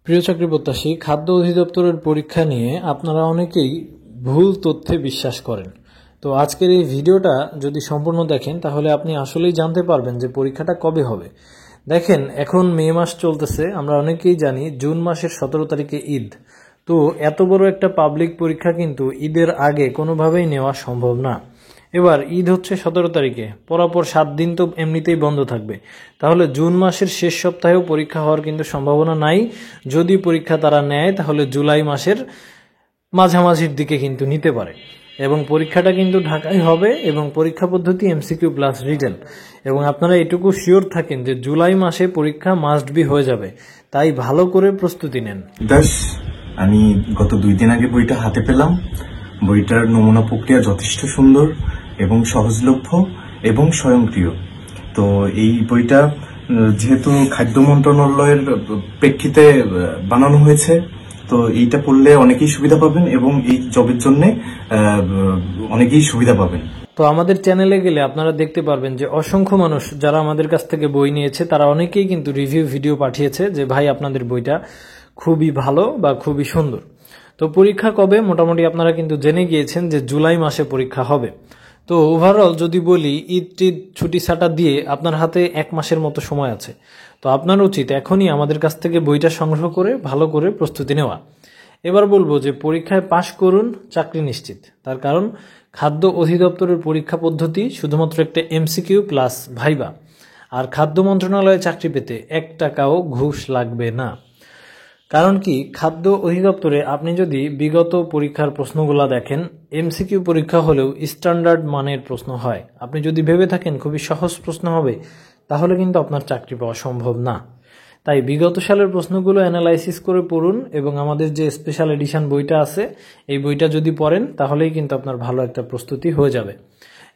প্রিয় চাকরি প্রত্যাশী, খাদ্য অধিদপ্তরের পরীক্ষা নিয়ে আপনারা অনেকেই ভুল তথ্যে বিশ্বাস করেন। তো আজকের এই ভিডিওটা যদি সম্পূর্ণ দেখেন তাহলে আপনি আসলেই জানতে পারবেন যে পরীক্ষাটা কবে হবে। দেখেন, এখন মে মাস চলতেছে, আমরা অনেকেই জানি জুন মাসের 17 তারিখে ঈদ। তো এত বড় একটা পাবলিক পরীক্ষা কিন্তু ঈদের আগে কোনোভাবেই নেওয়া সম্ভব না। এবার ঈদ হচ্ছে 17 তারিখে, পরাপর 7 দিন তো এমনিতেই বন্ধ থাকবে। তাহলে জুন মাসের শেষ সপ্তাহেও পরীক্ষা হওয়ার কিন্তু সম্ভাবনা নাই। যদি পরীক্ষা তারা নেয় তাহলে জুলাই মাসের মাঝামাঝির দিকে কিন্তু নিতে পারে। এবং পরীক্ষাটা কিন্তু ঢাকায় হবে এবং পরীক্ষা পদ্ধতি এমসিকিউ প্লাস রিটেন। এবং আপনারা এটুকু শিওর থাকেন যে জুলাই মাসে পরীক্ষা মাস্ট বি হয়ে যাবে, তাই ভালো করে প্রস্তুতি নেন। আমি গত 2 দিন আগে বইটা হাতে পেলাম। বইটার নমুনা প্রক্রিয়া যথেষ্ট সুন্দর এবং সহজলভ্য এবং স্বয়ংক্রিয়। তো এই বইটা যেহেতু খাদ্য মন্ত্রণালয়ের প্রেক্ষিতে বানানো হয়েছে, তো এইটা পড়লে অনেকেই সুবিধা পাবেন এবং এই জবের জন্য অনেকেই সুবিধা পাবেন। তো আমাদের চ্যানেলে গেলে আপনারা দেখতে পারবেন যে অসংখ্য মানুষ যারা আমাদের কাছ থেকে বই নিয়েছে তারা অনেকেই কিন্তু রিভিউ ভিডিও পাঠিয়েছে যে ভাই আপনাদের বইটা খুবই ভালো বা খুবই সুন্দর। তো পরীক্ষা কবে মোটামুটি আপনারা কিন্তু জেনে গিয়েছেন যে জুলাই মাসে পরীক্ষা হবে। তো ওভারঅল যদি বলি, ঈদ ছুটি ছাটা দিয়ে আপনার হাতে 1 মাসের মতো সময় আছে। তো আপনার উচিত এখনই আমাদের কাছ থেকে বইটা সংগ্রহ করে ভালো করে প্রস্তুতি নেওয়া। এবার বলবো যে পরীক্ষায় পাশ করুন, চাকরি নিশ্চিত। তার কারণ খাদ্য অধিদপ্তরের পরীক্ষা পদ্ধতি শুধুমাত্র একটা এমসিকিউ প্লাস ভাইবা। আর খাদ্য মন্ত্রণালয়ে চাকরি পেতে 1 টাকাও ঘুষ লাগবে না। কারণ কি, খাদ্য অধিদপ্তরে আপনি যদি বিগত পরীক্ষার প্রশ্নগুলো দেখেন, এমসিকিউ পরীক্ষা হলেও স্ট্যান্ডার্ড মানের প্রশ্ন হয়। আপনি যদি ভেবে থাকেন খুবই সহজ প্রশ্ন হবে, তাহলে কিন্তু আপনার চাকরি পাওয়া সম্ভব না। তাই বিগত সালের প্রশ্নগুলো অ্যানালাইসিস করে পড়ুন এবং আমাদের যে স্পেশাল এডিশন বইটা আছে, এই বইটা যদি পড়েন তাহলেই কিন্তু আপনার ভালো একটা প্রস্তুতি হয়ে যাবে।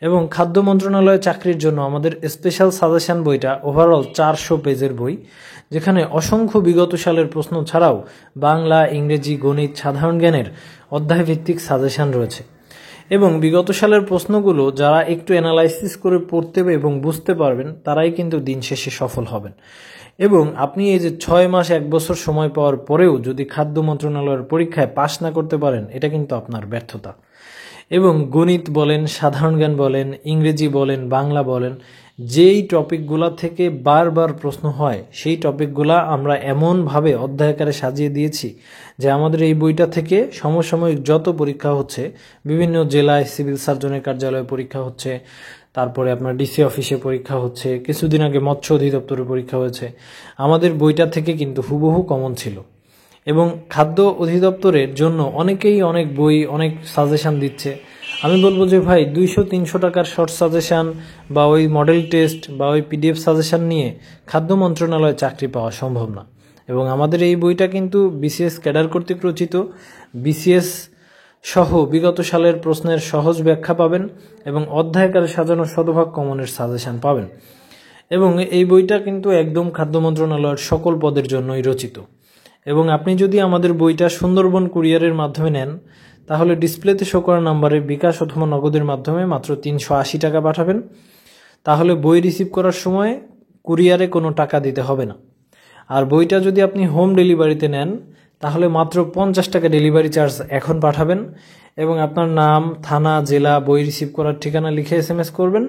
এবং খাদ্য মন্ত্রণালয়ে চাকরির জন্য আমাদের স্পেশাল সাজেশন বইটা ওভারঅল 400 পেজের বই, যেখানে অসংখ্য বিগত সালের প্রশ্ন ছাড়াও বাংলা, ইংরেজি, গণিত, সাধারণ জ্ঞানের অধ্যায়ভিত্তিক সাজেশন রয়েছে। এবং বিগত সালের প্রশ্নগুলো যারা একটু অ্যানালাইসিস করে পড়তে এবং বুঝতে পারবেন তারাই কিন্তু দিন শেষে সফল হবেন। এবং আপনি এই যে 6 মাস 1 বছর সময় পাওয়ার পরেও যদি খাদ্য মন্ত্রণালয়ের পরীক্ষায় পাশ না করতে পারেন, এটা কিন্তু আপনার ব্যর্থতা। এবং গণিত বলেন, সাধারণ জ্ঞান বলেন, ইংরেজি বলেন, বাংলা বলেন, যেই টপিকগুলা থেকে বারবার প্রশ্ন হয় সেই টপিকগুলা আমরা এমনভাবে অধ্যায়কারে সাজিয়ে দিয়েছি যে আমাদের এই বইটা থেকে সমসাময়িক যত পরীক্ষা হচ্ছে, বিভিন্ন জেলায় সিভিল সার্জনের কার্যালয়ে পরীক্ষা হচ্ছে, তারপরে আপনার ডিসি অফিসে পরীক্ষা হচ্ছে, কিছুদিন আগে মৎস্য অধিদপ্তরে পরীক্ষা হয়েছে, আমাদের বইটা থেকে কিন্তু হুবহু কমন ছিল। এবং খাদ্য অধিদপ্তরের জন্য অনেকেই অনেক বই, অনেক সাজেশন দিচ্ছে। আমি বলবো যে ভাই, 200-300 টাকার শর্ট সাজেশন বা ওই মডেল টেস্ট বা ওই পিডিএফ সাজেশন নিয়ে খাদ্য মন্ত্রণালয়ে চাকরি পাওয়া সম্ভব না। এবং আমাদের এই বইটা কিন্তু বিসিএস ক্যাডার কর্তৃক রচিত। বিসিএস সহ বিগত সালের প্রশ্নের সহজ ব্যাখ্যা পাবেন এবং অধ্যায়কারে সাজানো শতভাগ কমনের সাজেশন পাবেন। এবং এই বইটা কিন্তু একদম খাদ্য মন্ত্রণালয়ের সকল পদের জন্যই রচিত। এবং আপনি যদি আমাদের বইটা সুন্দরবন কুরিয়ারের মাধ্যমে নেন, তাহলে ডিসপ্লেতে শো করা নাম্বারে বিকাশ অথবা নগদের মাধ্যমে মাত্র 380 টাকা পাঠাবেন। তাহলে বই রিসিভ করার সময় কুরিয়ারে কোনো টাকা দিতে হবে না। আর বইটা যদি আপনি হোম ডেলিভারিতে নেন, তাহলে মাত্র 50 টাকা ডেলিভারি চার্জ এখন পাঠাবেন এবং আপনার নাম, থানা, জেলা, বই রিসিভ করার ঠিকানা লিখে SMS করবেন।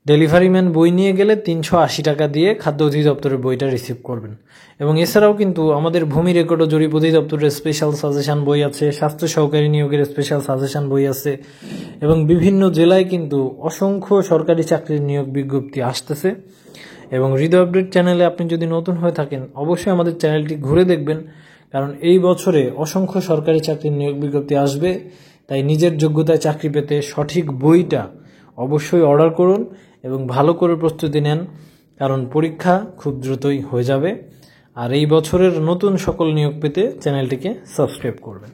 ডেলিভারি ম্যান বই নিয়ে গেলে 380 টাকা দিয়ে খাদ্য অধিদপ্তরের বইটা রিসিভ করবেন। এবং এছাড়াও কিন্তু আমাদের ভূমি রেকর্ড ও জরিপ অধিদপ্তরের স্পেশাল সাজেশন বই আছে, স্বাস্থ্য সহকারী নিয়োগের স্পেশাল সাজেশন বই আছে, এবং বিভিন্ন জেলায় কিন্তু অসংখ্য সরকারি চাকরির নিয়োগ বিজ্ঞপ্তি আসতেছে। এবং হৃদয় আপডেট চ্যানেলে আপনি যদি নতুন হয়ে থাকেন, অবশ্যই আমাদের চ্যানেলটি ঘুরে দেখবেন, কারণ এই বছরে অসংখ্য সরকারি চাকরির নিয়োগ বিজ্ঞপ্তি আসবে। তাই নিজের যোগ্যতায় চাকরি পেতে সঠিক বইটা অবশ্যই অর্ডার করুন এবং ভালো করে প্রস্তুতি নেন, কারণ পরীক্ষা খুব দ্রুতই হয়ে যাবে। আর এই বছরের নতুন সকল নিয়োগ পেতে চ্যানেলটিকে সাবস্ক্রাইব করবেন।